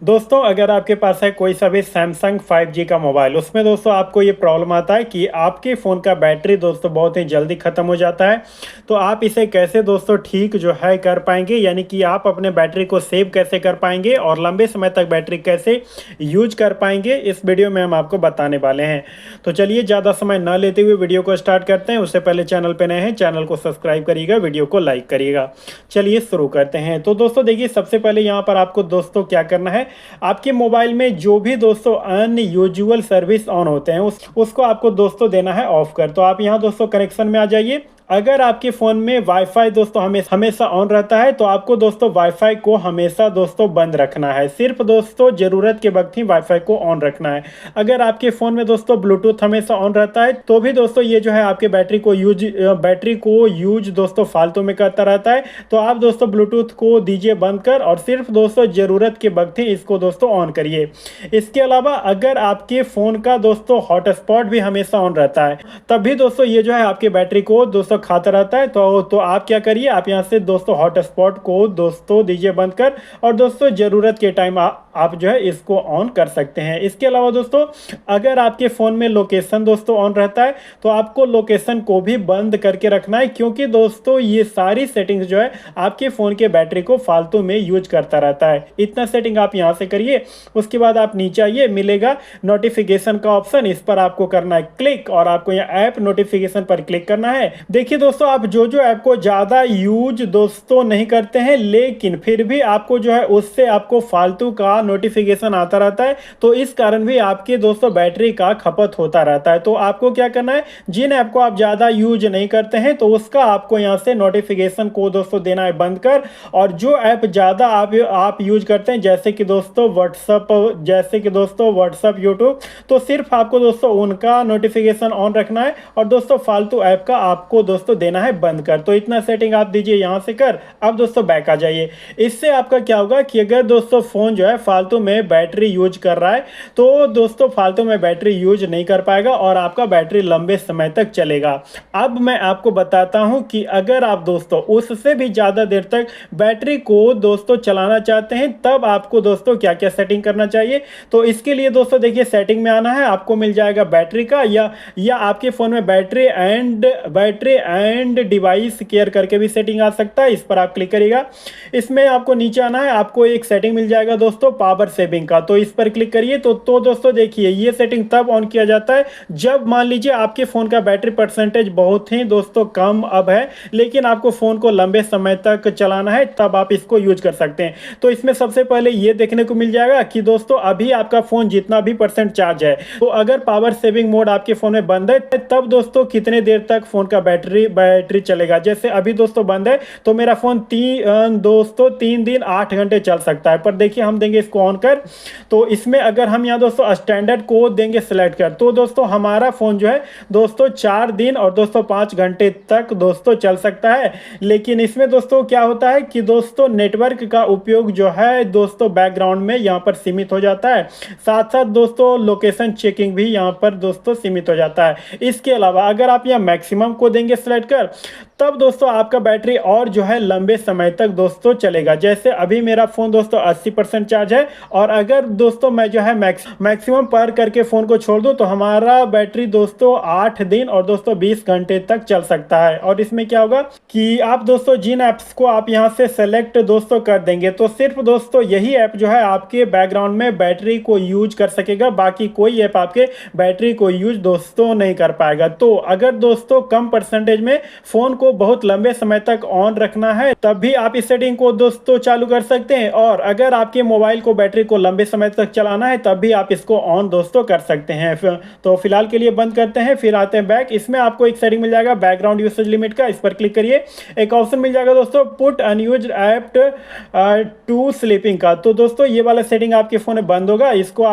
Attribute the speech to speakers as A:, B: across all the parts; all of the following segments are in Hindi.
A: दोस्तों अगर आपके पास है कोई सा भी सैमसंग 5G का मोबाइल, उसमें दोस्तों आपको ये प्रॉब्लम आता है कि आपके फ़ोन का बैटरी दोस्तों बहुत ही जल्दी ख़त्म हो जाता है। तो आप इसे कैसे दोस्तों ठीक जो है कर पाएंगे, यानी कि आप अपने बैटरी को सेव कैसे कर पाएंगे और लंबे समय तक बैटरी कैसे यूज कर पाएंगे, इस वीडियो में हम आपको बताने वाले हैं। तो चलिए ज़्यादा समय न लेते हुए वीडियो को स्टार्ट करते हैं। उससे पहले चैनल पर नए हैं, चैनल को सब्सक्राइब करिएगा, वीडियो को लाइक करिएगा। चलिए शुरू करते हैं। तो दोस्तों देखिए, सबसे पहले यहाँ पर आपको दोस्तों क्या करना है, आपके मोबाइल में जो भी दोस्तों अनयूजुअल सर्विस ऑन होते हैं उसको आपको दोस्तों देना है ऑफ कर। तो आप यहाँ दोस्तों कनेक्शन में आ जाइए। अगर आपके फ़ोन में वाईफाई दोस्तों हमेशा ऑन रहता है तो आपको दोस्तों वाईफाई को हमेशा दोस्तों बंद रखना है। सिर्फ दोस्तों ज़रूरत के वक्त ही वाईफाई को ऑन रखना है। अगर आपके फ़ोन में दोस्तों ब्लूटूथ हमेशा ऑन रहता है तो भी दोस्तों ये जो है आपके बैटरी को यूज दोस्तों फालतू में करता रहता है। तो आप दोस्तों ब्लूटूथ को दीजिए बंद कर और सिर्फ दोस्तों ज़रूरत के वक्त ही इसको दोस्तों ऑन करिए। इसके अलावा अगर आपके फ़ोन का दोस्तों हॉटस्पॉट भी हमेशा ऑन रहता है तब भी दोस्तों ये जो है आपके बैटरी को दोस्तों खाता रहता है। तो आप क्या करिए, आप यहाँ से दोस्तों हॉटस्पॉट को दोस्तों दीजिए बंद कर और दोस्तों ज़रूरत के टाइम आप जो है इसको ऑन कर सकते हैं। इसके अलावा दोस्तों अगर आपके फ़ोन में लोकेशन दोस्तों ऑन रहता है तो आपको लोकेशन को भी बंद करके रखना है, क्योंकि दोस्तों ये सारी सेटिंग्स जो है आपके फ़ोन के बैटरी को फालतू में यूज करता रहता है। इतना सेटिंग आप यहाँ से करिए। उसके बाद आप नीचे आइए, मिलेगा नोटिफिकेशन का ऑप्शन, इस पर आपको करना है क्लिक और आपको यहाँ ऐप नोटिफिकेशन पर क्लिक करना है। देखिए दोस्तों, आप जो ऐप को ज़्यादा यूज दोस्तों नहीं करते हैं लेकिन फिर भी आपको जो है उससे आपको फालतू का नोटिफिकेशन आता रहता है, तो इस कारण भी आपके दोस्तों बैटरी का खपत होता रहता है। तो आपको क्या करना है, जिन ऐप को आप ज़्यादा यूज नहीं करते हैं तो उसका आपको यहाँ से नोटिफिकेशन को दोस्तों देना है बंद कर, और जो ऐप ज़्यादा आप यूज करते हैं जैसे कि दोस्तों व्हाट्सअप, यूट्यूब, तो सिर्फ आपको दोस्तों उनका नोटिफिकेशन ऑन रखना है और दोस्तों फालतू ऐप का आपको दोस्तों देना है बंद कर। तो इतना सेटिंग आप दीजिए यहाँ से कर। अब दोस्तों बैक आ जाइए। इससे आपका क्या होगा कि अगर दोस्तों फ़ोन जो है फालतू में बैटरी यूज कर रहा है तो दोस्तों फालतू में बैटरी यूज नहीं कर पाएगा और आपका बैटरी लंबे समय तक चलेगा। अब मैं आपको बताता हूं कि अगर आप दोस्तों उससे भी ज़्यादा देर तक बैटरी को दोस्तों चलाना चाहते हैं तब आपको दोस्तों क्या क्या सेटिंग करना चाहिए। तो इसके लिए दोस्तों देखिए, सेटिंग में आना है, आपको मिल जाएगा बैटरी का या आपके फ़ोन में बैटरी एंड डिवाइस केयर करके भी सेटिंग आ सकता है। इस पर आप क्लिक करिएगा। इसमें आपको नीचे आना है, आपको एक सेटिंग मिल जाएगा दोस्तों पावर सेविंग का, तो इस पर क्लिक करिए। तो दोस्तों देखिए, ये सेटिंग तब ऑन किया जाता है जब मान लीजिए आपके फ़ोन का बैटरी परसेंटेज बहुत ही दोस्तों कम अब है लेकिन आपको फ़ोन को लंबे समय तक चलाना है, तब आप इसको यूज कर सकते हैं। तो इसमें सबसे पहले ये देखने को मिल जाएगा कि दोस्तों अभी आपका फ़ोन जितना भी परसेंट चार्ज है, तो अगर पावर सेविंग मोड आपके फ़ोन में बंद है तब दोस्तों कितने देर तक फ़ोन का बैटरी चलेगा। जैसे अभी दोस्तों बंद है तो मेरा फ़ोन 3 दिन 8 घंटे चल सकता है, पर देखिए हम देंगे इसको ऑन कर। तो इसमें अगर हम यहाँ दोस्तों स्टैंडर्ड को देंगे सिलेक्ट कर, तो दोस्तों हमारा फ़ोन जो है दोस्तों 4 दिन और दोस्तों 5 घंटे तक दोस्तों चल सकता है। लेकिन इसमें दोस्तों क्या होता है कि दोस्तों नेटवर्क का उपयोग जो है दोस्तों बैकग्राउंड में यहाँ पर सीमित हो जाता है, साथ साथ दोस्तों लोकेशन चेकिंग भी यहाँ पर दोस्तों सीमित हो जाता है। इसके अलावा अगर आप यहाँ मैक्सिमम को देंगे सिलेक्ट कर, तब दोस्तों आपका बैटरी और जो है लंबे समय तक दोस्तों चलेगा। जैसे अभी मेरा फ़ोन दोस्तों 80% चार्ज है और अगर दोस्तों मैं जो है मैक्सिमम पर करके फ़ोन को छोड़ दूं तो हमारा बैटरी दोस्तों 8 दिन और दोस्तों 20 घंटे तक चल सकता है। और इसमें क्या होगा कि आप दोस्तों जिन ऐप्स को आप यहां से सेलेक्ट दोस्तों कर देंगे तो सिर्फ दोस्तों यही ऐप जो है आपके बैकग्राउंड में बैटरी को यूज कर सकेगा, बाकी कोई ऐप आपके बैटरी को यूज दोस्तों नहीं कर पाएगा। तो अगर दोस्तों कम परसेंटेज में फ़ोन को बहुत लंबे समय तक ऑन रखना है तब भी आप इस सेटिंग को दोस्तों चालू कर सकते हैं, और अगर आपके मोबाइल को बैटरी को लंबे समय तक चलाना है तब भी आप इसको ऑन दोस्तों कर सकते हैं। तो फिलहाल के लिए बंद करते हैं, फिर आते हैं बैक। इसमें आपको एक सेटिंग मिल जाएगा बैकग्राउंड यूसेज लिमिट का, इस पर क्लिक करिए। एक ऑप्शन मिल जाएगा दोस्तों put unused app to sleeping का, तो दोस्तों ये वाला सेटिंग आपके फ़ोन में बंद होगा, इसको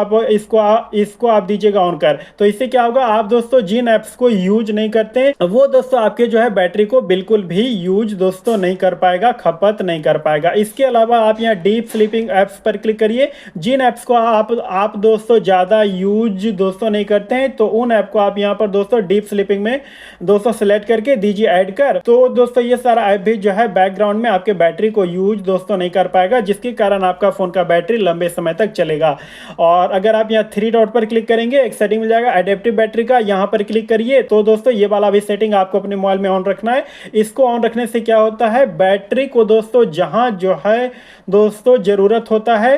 A: आप दीजिएगा ऑन कर। तो इससे क्या होगा, आप दोस्तों जिन ऐप्स को यूज नहीं करते हैं वो दोस्तों आपके जो है बैटरी को बिल्कुल भी यूज दोस्तों नहीं कर पाएगा, खपत नहीं कर पाएगा। इसके अलावा आप यहाँ डीप स्लीपिंग ऐप्स पर क्लिक करिए। जिन ऐप्स को आप दोस्तों ज़्यादा यूज दोस्तों नहीं करते हैं, तो उन ऐप को आप यहाँ पर दोस्तों डीप स्लीपिंग में दोस्तों सेलेक्ट करके दीजिए ऐड कर। तो दोस्तों ये सारा ऐप भी जो है बैकग्राउंड में आपके बैटरी को यूज दोस्तों नहीं कर पाएगा, जिसके कारण आपका फ़ोन का बैटरी लंबे समय तक चलेगा। और अगर आप यहाँ 3 डॉट पर क्लिक करेंगे, एक सेटिंग मिल जाएगा एडेप्टिव बैटरी का, यहाँ पर क्लिक करिए। तो दोस्तों ये वाला भी सेटिंग आपको अपने मोबाइल में ऑन रखना है। इसको ऑन रखने से क्या होता है, बैटरी को दोस्तों जहां जो है दोस्तों ज़रूरत होता है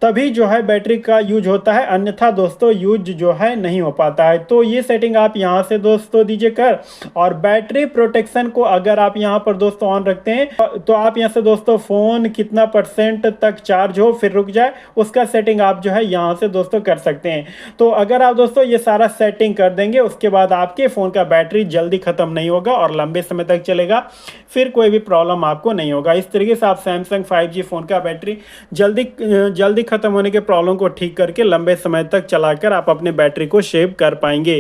A: तभी जो है बैटरी का यूज होता है, अन्यथा दोस्तों यूज जो है नहीं हो पाता है। तो ये सेटिंग आप यहाँ से दोस्तों दीजिए कर। और बैटरी प्रोटेक्शन को अगर आप यहाँ पर दोस्तों ऑन रखते हैं, तो आप यहाँ से दोस्तों फ़ोन कितना % तक चार्ज हो फिर रुक जाए, उसका सेटिंग आप जो है यहाँ से दोस्तों कर सकते हैं। तो अगर आप दोस्तों ये सारा सेटिंग कर देंगे, उसके बाद आपके फ़ोन का बैटरी जल्दी ख़त्म नहीं होगा और लंबे समय तक चलेगा, फिर कोई भी प्रॉब्लम आपको नहीं होगा। इस तरीके से आप सैमसंग 5G फ़ोन का बैटरी जल्दी खत्म होने के प्रॉब्लम को ठीक करके लंबे समय तक चलाकर आप अपने बैटरी को सेव कर पाएंगे।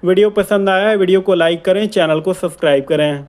A: वीडियो पसंद आया है, वीडियो को लाइक करें, चैनल को सब्सक्राइब करें।